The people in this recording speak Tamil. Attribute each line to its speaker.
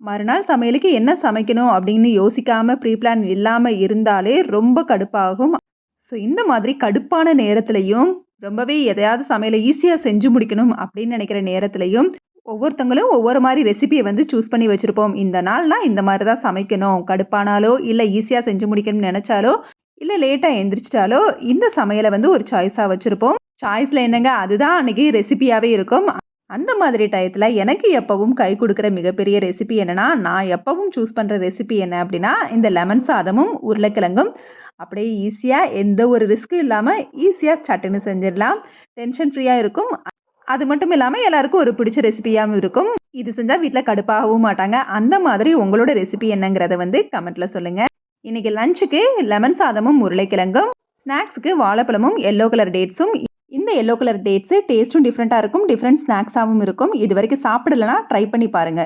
Speaker 1: மறுநாள் சமையலுக்கு என்ன சமைக்கணும் அப்படின்னு யோசிக்காம ப்ரீ பிளான் இல்லாம இருந்தாலே ரொம்ப கடுப்பாகும். ஸோ இந்த மாதிரி கடுப்பான நேரத்திலயும், ரொம்பவே எதையாவது சமையல ஈஸியா செஞ்சு முடிக்கணும் அப்படின்னு நினைக்கிற நேரத்திலயும், ஒவ்வொருத்தவங்களும் ஒவ்வொரு மாரி ரெசிபிய வந்து சூஸ் பண்ணி வச்சிருப்போம். இந்த நாள்னா இந்த மாரி தான் சமைக்கணும். கடுப்பானாலோ, இல்ல ஈஸியா செஞ்சு முடிக்கணும்னு நெனச்சாலோ, இல்ல லேட்டா எந்திரிச்சிட்டாலோ, இந்த சமையல வந்து ஒரு சாய்ஸா வச்சிருப்போம். சாய்ஸ்ல என்னங்க அதுதான் அன்னைக்கு ரெசிபியாவே இருக்கும். அந்த மாதிரி டயத்துல எனக்கு எப்பவும் கை குடுக்குற மிகப்பெரிய ரெசிபி என்னன்னா, நான் எப்பவும் சூஸ் பண்ற ரெசிபி என்ன அப்டின்னா, இந்த லெமன் சாதமும், உருளைக்கிழங்கும். அப்படியே ஈஸியா எந்த ஒரு ரிஸ்க்கும் இல்லாம ஈஸியா சட்டுன்னு செஞ்சிடலாம். டென்ஷன் ஃப்ரீயா இருக்கும். அது மட்டும் இல்லாம எல்லாருக்கும் ஒரு பிடிச்ச ரெசிபியாவும் இருக்கும். இது செஞ்சா வீட்ல கடுப்பாகவும் மாட்டாங்க. அந்த மாதிரி உங்களோட ரெசிபி என்னங்கிறத வந்து கமெண்ட்ல சொல்லுங்க. இன்னைக்கு லஞ்சுக்கு லெமன் சாதமும், உருளைக்கிழங்கும். ஸ்நாக்ஸ்க்கு வாழைப்பழமும், எல்லோ கலர் டேட்ஸும். இந்த எல்லோ கலர் டேட்ஸ் டேஸ்ட்டும் டிஃப்ரெண்ட்டா இருக்கும். டிஃப்ரெண்ட் ஸ்நாக்ஸாவும் இருக்கும். இதுவரைக்கும் சாப்பிடலனா ட்ரை பண்ணி பாருங்க.